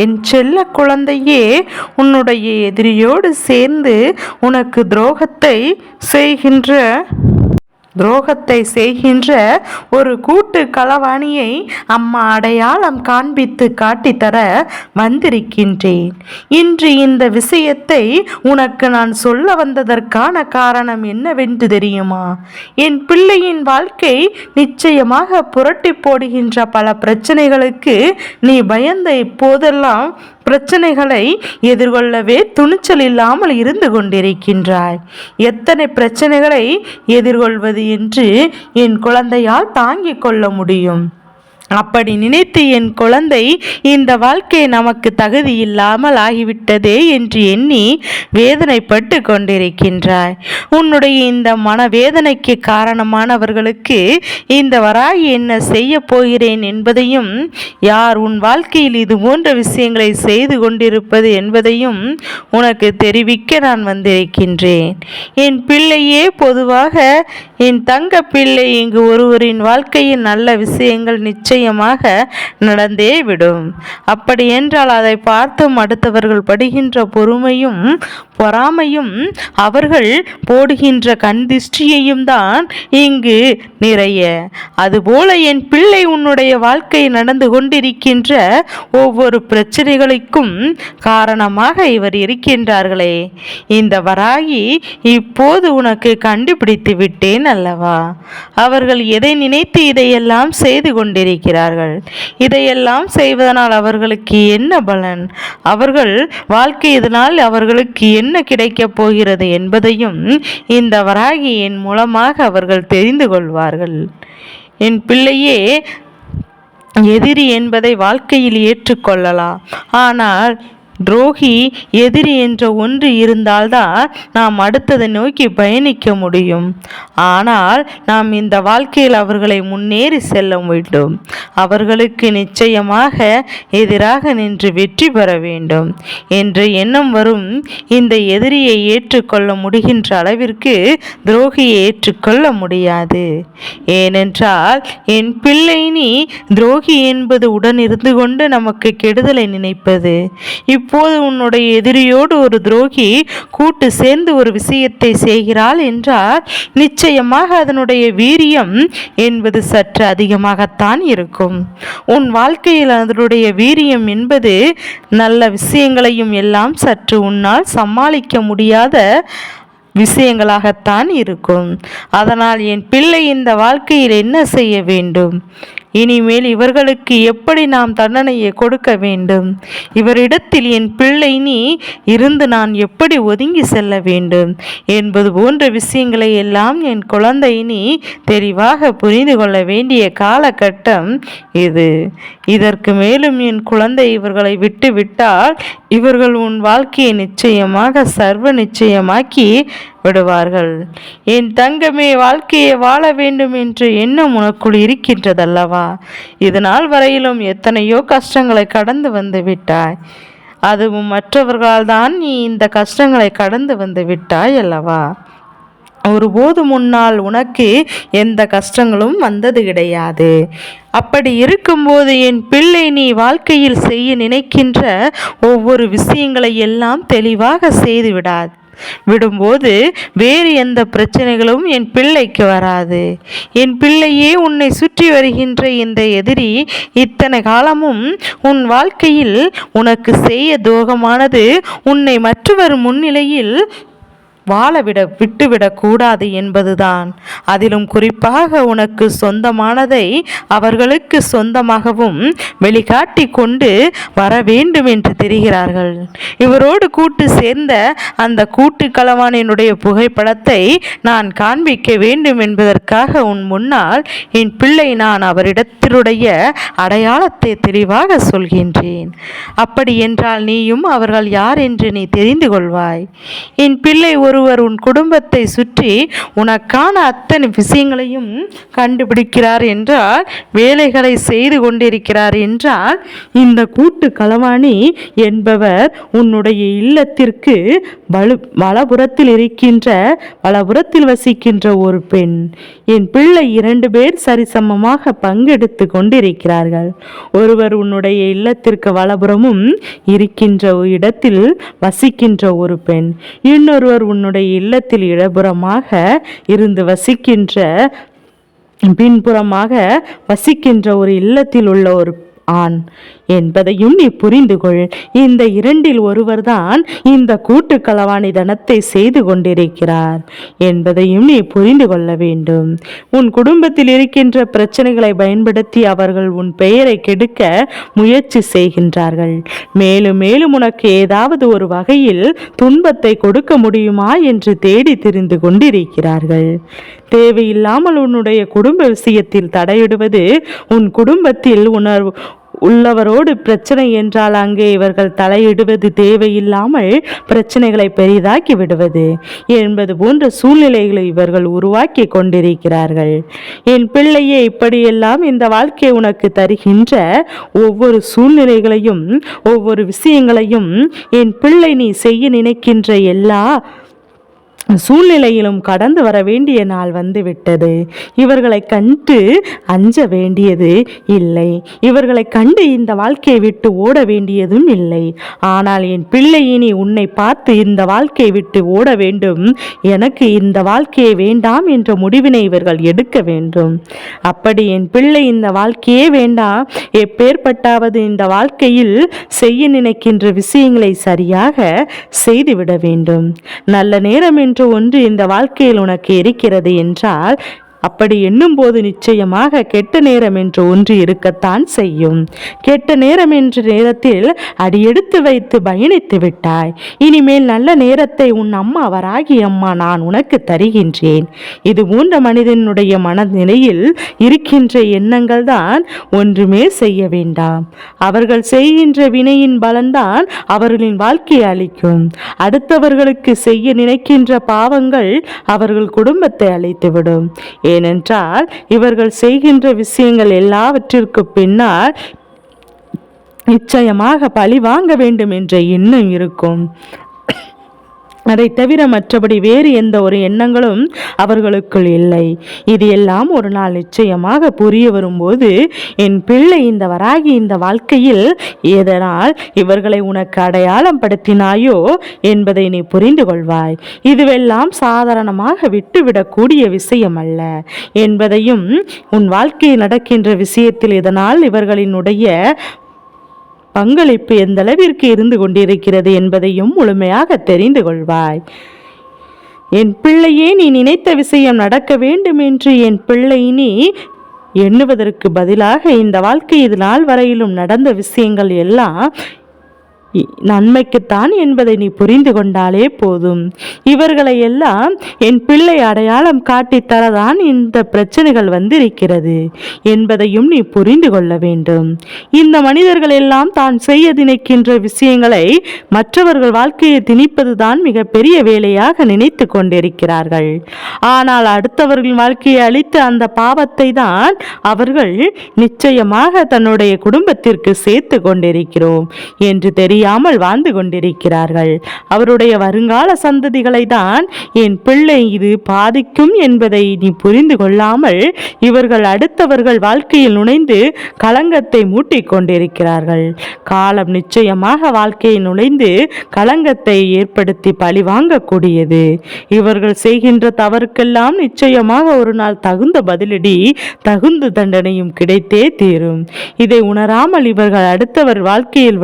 என் செல்ல குழந்தையே, உன்னுடைய எதிரியோடு சேர்ந்து உனக்கு துரோகத்தை செய்கின்ற ஒரு கூட்டு களவாணியை அம்மா அடையாளம் காண்பித்து காட்டித்தர வந்திருக்கின்றேன். இன்று இந்த விஷயத்தை உனக்கு நான் சொல்ல வந்ததற்கான காரணம் என்னவென்று தெரியுமா? என் பிள்ளையின் வாழ்க்கை நிச்சயமாக புரட்டி போடுகின்ற பல பிரச்சனைகளுக்கு நீ பயந்த இப்போதெல்லாம் பிரச்சனைகளை எதிர்கொள்ளவே துணிச்சல் இல்லாமல் இருந்து கொண்டிருக்கின்றாய். எத்தனை பிரச்சனைகளை எதிர்கொள்வது என்று என் குழந்தையால் தாங்கிக் கொள்ள முடியும்? அப்படி நினைத்து என் குழந்தை இந்த வாழ்க்கை நமக்கு தகுதி இல்லாமல் ஆகிவிட்டதே என்று எண்ணி வேதனைப்பட்டு கொண்டிருக்கின்றாய். உன்னுடைய இந்த மனவேதனைக்கு காரணமானவர்களுக்கு இந்த வராகி என்ன செய்ய போகிறேன் என்பதையும், யார் உன் வாழ்க்கையில் இது போன்ற விஷயங்களை செய்து கொண்டிருப்பது என்பதையும் உனக்கு தெரிவிக்க நான் வந்திருக்கின்றேன். என் பிள்ளையே, பொதுவாக என் தங்க பிள்ளை, இங்கு ஒருவரின் வாழ்க்கையில் நல்ல விஷயங்கள் நிச்சயமாக நடந்தே விடும். அப்படி என்றால் அதை பார்த்தும் அடுத்தவர்கள் படுகின்ற பொறுமையும் பொறாமையும் அவர்கள் போடுகின்ற கண் திருஷ்டியையும் தான் இங்கு நிறைய. அதுபோல என் பிள்ளை, உன்னுடைய வாழ்க்கை நடந்து கொண்டிருக்கின்ற ஒவ்வொரு பிரச்சனைகளுக்கும் காரணமாக இவர் இருக்கின்றார்களே. இந்த வராகி இப்போது உனக்கு கண்டுபிடித்து விட்டேன் அல்லவா? அவர்கள் எதை நினைத்து இதையெல்லாம் செய்து கொண்டிருக்கிறார்கள்? இதையெல்லாம் செய்வதனால் அவர்களுக்கு என்ன பலன்? அவர்கள் வாழ்க்கை இதனால் அவர்களுக்கு என்ன கிடைக்கப் போகிறது என்பதையும் இந்த வராகியின் மூலமாக அவர்கள் தெரிந்து கொள்வார்கள். என் பிள்ளையே, எதிரி என்பதை வாழ்க்கையில் ஏற்றுக்கொள்ளலாம். ஆனால் துரோகி, எதிரி என்ற ஒன்று இருந்தால்தான் நாம் அடுத்ததை நோக்கி பயணிக்க முடியும். ஆனால் நாம் இந்த வாழ்க்கையில் அவர்களை முன்னேறி செல்ல வேண்டும். அவர்களுக்கு நிச்சயமாக எதிராக நின்று வெற்றி பெற வேண்டும் என்ற எண்ணம் வரும். இந்த எதிரியை ஏற்றுக்கொள்ள முடிகின்ற அளவிற்கு துரோகியை ஏற்றுக்கொள்ள முடியாது. ஏனென்றால் என் பிள்ளை, நீ துரோகி என்பது உடன் இருந்து கொண்டு நமக்கு கெடுதலை நினைப்பது. இப்போது உன்னுடைய எதிரியோடு ஒரு துரோகி கூட்டு சேர்ந்து ஒரு விஷயத்தை செய்கிறாள் என்றால் நிச்சயமாக அதனுடைய வீரியம் என்பது சற்று அதிகமாகத்தான் இருக்கும். உன் வாழ்க்கையில் அதனுடைய வீரியம் என்பது நல்ல விஷயங்களையும் எல்லாம் சற்று உன்னால் சமாளிக்க முடியாத விஷயங்களாகத்தான் இருக்கும். அதனால் என் பிள்ளை, இந்த வாழ்க்கையில் என்ன செய்ய வேண்டும்? இனிமேல் இவர்களுக்கு எப்படி நாம் தண்டனையை கொடுக்க வேண்டும்? இவரிடத்தில் என் பிள்ளை நீ இருந்து நான் எப்படி ஒதுங்கி செல்ல வேண்டும் என்பது போன்ற விஷயங்களை எல்லாம் என் குழந்தை நீ தெளிவாக புரிந்து கொள்ள வேண்டிய காலகட்டம் இது. இதற்கு மேலும் என் குழந்தை இவர்களை விட்டுவிட்டால் இவர்கள் உன் வாழ்க்கையை நிச்சயமாக சர்வ நிச்சயமாக்கி விடுவார்கள். என் தங்கமே, வாழ்க்கையை வாழ வேண்டும் என்ற எண்ணம் உனக்குள் இருக்கின்றதல்லவா? இதனால் வரையிலும் எத்தனையோ கஷ்டங்களை கடந்து வந்து விட்டாய். அதுவும் மற்றவர்களால் தான் நீ இந்த கஷ்டங்களை கடந்து வந்து விட்டாய் அல்லவா? ஒருபோது முன்னால் உனக்கு எந்த கஷ்டங்களும் வந்தது கிடையாது. அப்படி இருக்கும்போது என் பிள்ளை, நீ வாழ்க்கையில் செய்ய நினைக்கின்ற ஒவ்வொரு விஷயங்களை எல்லாம் தெளிவாக செய்து விடும்போது வேறு எந்த பிரச்சனைகளும் என் பிள்ளைக்கு வராது. என் பிள்ளையே, உன்னை சுற்றி வருகின்ற இந்த எதிரி இத்தனை காலமும் உன் வாழ்க்கையில் உனக்கு செய்ய துரோகமானது உன்னை மற்றவர் முன்னிலையில் விட்டுவிடக்கூடாது என்பதுதான். அதிலும் குறிப்பாக உனக்கு சொந்தமானதை அவர்களுக்கு சொந்தமாகவும் வெளிக்காட்டி கொண்டு வர வேண்டும் என்று தெரிகிறார்கள். இவரோடு கூட்டு சேர்ந்த அந்த கூட்டு களவானினுடைய புகைப்படத்தை நான் காண்பிக்க வேண்டும் என்பதற்காக உன் முன்னால் என் பிள்ளை நான் அவரிடத்தினுடைய அடையாளத்தை தெளிவாக சொல்கின்றேன். அப்படி என்றால் நீயும் அவர்கள் யார் என்று நீ தெரிந்து கொள்வாய். என் பிள்ளை, ஒரு ஒருவர் உன் குடும்பத்தை சுற்றி உனக்கான அத்தனை விஷயங்களையும் கண்டுபிடிக்கிறார் என்றால், வேலைகளை செய்து கொண்டிருக்கிறார் என்றால், இந்த கூட்டு களவாணி என்பவர் உன்னுடைய இல்லத்திற்கு வலபுறத்தில் வசிக்கின்ற ஒரு பெண். என் பிள்ளை 2 பேர் சரிசமமாக பங்கெடுத்து கொண்டிருக்கிறார்கள். ஒருவர் உன்னுடைய இல்லத்திற்கு வலபுறமும் இருக்கின்ற இடத்தில் வசிக்கின்ற ஒரு பெண், இன்னொருவர் உன்னுடைய இல்லத்தில் இடப்புறமாக இருந்து வசிக்கின்ற பின்புறமாக வசிக்கின்ற ஒரு இல்லத்தில் உள்ள ஒரு ஆண் என்பதையும் நீ புரிந்து கொள். இந்த 2இல் ஒருவர்தான் இந்த கூட்டு களவாணி தனத்தை செய்து கொண்டிருக்கிறார் என்பதையும் நீ புரிந்து கொள்ள வேண்டும். உன் குடும்பத்தில் இருக்கின்ற பிரச்சனைகளை பயன்படுத்தி அவர்கள் உன் பெயரை கெடுக்க முயற்சி செய்கின்றார்கள். மேலும் மேலும் உனக்கு ஏதாவது ஒரு வகையில் துன்பத்தை கொடுக்க முடியுமா என்று தேடி திரிந்து கொண்டிருக்கிறார்கள். தேவையில்லாமல் உன்னுடைய குடும்ப விஷயத்தில் தடையிடுவது, உன் குடும்பத்தில் உள்ளவரோடு பிரச்சனை என்றால் அங்கே இவர்கள் தலையிடுவது, தேவையில்லாமல் பிரச்சனைகளை பெரிதாக்கி விடுவது என்பது போன்ற சூழ்நிலைகளை இவர்கள் உருவாக்கி கொண்டிருக்கிறார்கள். என் பிள்ளையே, இப்படியெல்லாம் இந்த வாழ்க்கை உனக்கு தருகின்ற ஒவ்வொரு சூழ்நிலைகளையும், ஒவ்வொரு விஷயங்களையும் என் பிள்ளை நீ செய்ய நினைக்கின்ற எல்லா சூழ்நிலையிலும் கடந்து வர வேண்டிய நாள் வந்துவிட்டது. இவர்களை கண்டு அஞ்ச வேண்டியது இல்லை. இவர்களை கண்டு இந்த வாழ்க்கையை விட்டு ஓட வேண்டியதும் இல்லை. ஆனால் என் பிள்ளை, இனி உன்னை பார்த்து இந்த வாழ்க்கையை விட்டு ஓட வேண்டும், எனக்கு இந்த வாழ்க்கையை வேண்டாம் என்ற முடிவினை இவர்கள் எடுக்க வேண்டும். அப்படி என் பிள்ளை இந்த வாழ்க்கையே வேண்டாம், எப்பேற்பட்டாவது இந்த வாழ்க்கையில் செய்ய நினைக்கின்ற விஷயங்களை சரியாக செய்துவிட வேண்டும். நல்ல நேரம் என்று ஒன்று இந்த வாழ்க்கையில் உனக்கு இருக்கிறது என்றால், அப்படி எண்ணும் போது நிச்சயமாக கெட்ட நேரம் என்று ஒன்று இருக்கத்தான் செய்யும். கெட்ட நேரம் என்ற நேரத்தில் அடியெடுத்து வைத்து பயணித்து விட்டாய். இனிமேல் நல்ல நேரத்தை உன் அம்மா வராகி அம்மா நான் உனக்கு தருகின்றேன். இது போன்ற மனிதனுடைய மனநிலையில் இருக்கின்ற எண்ணங்கள் தான் ஒன்றுமே செய்ய வேண்டாம். அவர்கள் செய்கின்ற வினையின் பலன்தான் அவர்களின் வாழ்க்கையை அளிக்கும். அடுத்தவர்களுக்கு செய்ய நினைக்கின்ற பாவங்கள் அவர்கள் குடும்பத்தை அழித்துவிடும். ஏனென்றால் இவர்கள் செய்கின்ற விஷயங்கள் எல்லாவற்றிற்கு பின்னால் நிச்சயமாக பழி வாங்க வேண்டும் என்ற எண்ணம் இருக்கும். அதை தவிர மற்றபடி வேறு எந்த ஒரு எண்ணங்களும் அவர்களுக்குள் இல்லை. இது எல்லாம் ஒரு நாள் நிச்சயமாக புரிய வரும்போது, என் பிள்ளை இந்த வராகி இந்த வாழ்க்கையில் எதனால் இவர்களை உனக்கு அடையாளம் படுத்தினாயோ என்பதை நீ புரிந்து கொள்வாய். இதுவெல்லாம் சாதாரணமாக விட்டுவிடக்கூடிய விஷயம் அல்ல என்பதையும், உன் வாழ்க்கையில் நடக்கின்ற விஷயத்தில் இதனால் இவர்களினுடைய பங்களிப்பு எந்த அளவிற்கு இருந்து கொண்டிருக்கிறது என்பதையும் முழுமையாக தெரிந்து கொள்வாய். என் பிள்ளையே, நீ நினைத்த விஷயம் நடக்க வேண்டும் என்று என் பிள்ளை நீ எண்ணுவதற்கு பதிலாக இந்த வாழ்க்கை இது நாள் வரையிலும் நடந்த விஷயங்கள் எல்லாம் நன்மைக்குத்தான் என்பதை நீ புரிந்து கொண்டாலே போதும். இவர்களை எல்லாம் என் பிள்ளை அடையாளம் காட்டித்தரதான் இந்த பிரச்சனைகள் வந்திருக்கிறது என்பதையும் நீ புரிந்து கொள்ள வேண்டும். இந்த மனிதர்கள் எல்லாம் தான் செய்ய திணிக்கின்ற விஷயங்களை மற்றவர்கள் வாழ்க்கையை திணிப்பதுதான் மிகப்பெரிய வேலையாக நினைத்து கொண்டிருக்கிறார்கள். ஆனால் அடுத்தவர்கள் வாழ்க்கையை அளித்து அந்த பாவத்தை தான் அவர்கள் நிச்சயமாக தன்னுடைய குடும்பத்திற்கு சேர்த்து கொண்டிருக்கிறோம் என்று தெரியாமல் வாழ்ந்து கொண்டிருக்கிறார்கள். அவருடைய வருங்கால சந்ததிகளை தான் என் பிள்ளை இது பாதிக்கும் என்பதை நீ புரிந்து கொள்ளாமல் இவர்கள் அடுத்தவர்கள் வாழ்க்கையில் நுழைந்து களங்கத்தை மூட்டிக் கொண்டிருக்கிறார்கள். காலம் நிச்சயமாக வாழ்க்கையில் நுழைந்து களங்கத்தை ஏற்படுத்தி பழி வாங்கக்கூடியது. இவர்கள் செய்கின்ற தவறுக்கெல்லாம் நிச்சயமாக ஒரு நாள் தகுந்த பதிலடி, தகுந்த தண்டனையும் கிடைத்தே தீரும். இதை உணராமல் இவர்கள் அடுத்தவர் வாழ்க்கையில்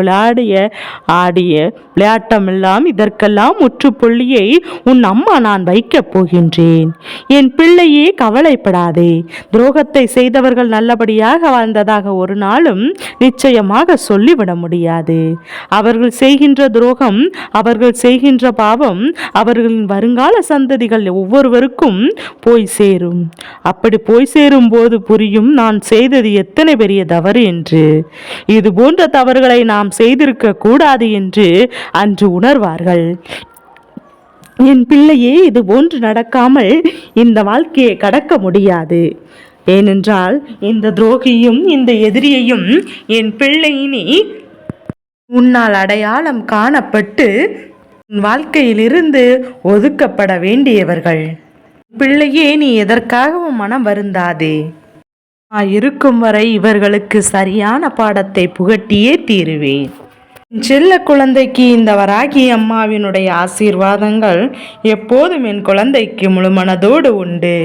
ஆடிய விளையாட்டமெல்லாம் இதற்கெல்லாம் முற்றுப்புள்ளியை உன் அம்மா நான் வைக்கப் போகின்றேன். என் பிள்ளையே, கவலைப்படாதே. துரோகத்தை செய்தவர்கள் நல்லபடியாக வாழ்ந்ததாக ஒரு நாளும் நிச்சயமாக சொல்லிவிட முடியாது. அவர்கள் செய்கின்ற துரோகம், அவர்கள் செய்கின்ற பாவம் அவர்களின் வருங்கால சந்ததிகள் ஒவ்வொருவருக்கும் போய் சேரும். அப்படி போய் சேரும் போது புரியும் நான் செய்தது எத்தனை பெரிய தவறு என்று. இது போன்ற தவறுகளை நாம் செய்திருக்க கூடாது என்று அன்று உணர்வார்கள். என் பிள்ளையே இது போன்று நடக்காமல் இந்த வாழ்க்கையை கடக்க முடியாது. ஏனென்றால் இந்த துரோகியும் இந்த எதிரியையும் என் பிள்ளை இனி உன்னால் அடையாளம் காணப்பட்டு உன் வாழ்க்கையிலிருந்து ஒதுக்கப்பட வேண்டியவர்கள். பிள்ளையே, நீ எதற்காகவும் மனம் வருந்தாதே. இருக்கும் வரை இவர்களுக்கு சரியான பாடத்தை புகட்டியே தீருவேன். செல்ல குழந்தைக்கு இந்த வராகி அம்மாவினுடைய ஆசீர்வாதங்கள் எப்போதும் என் குழந்தைக்கு முழு மனதோடு உண்டு.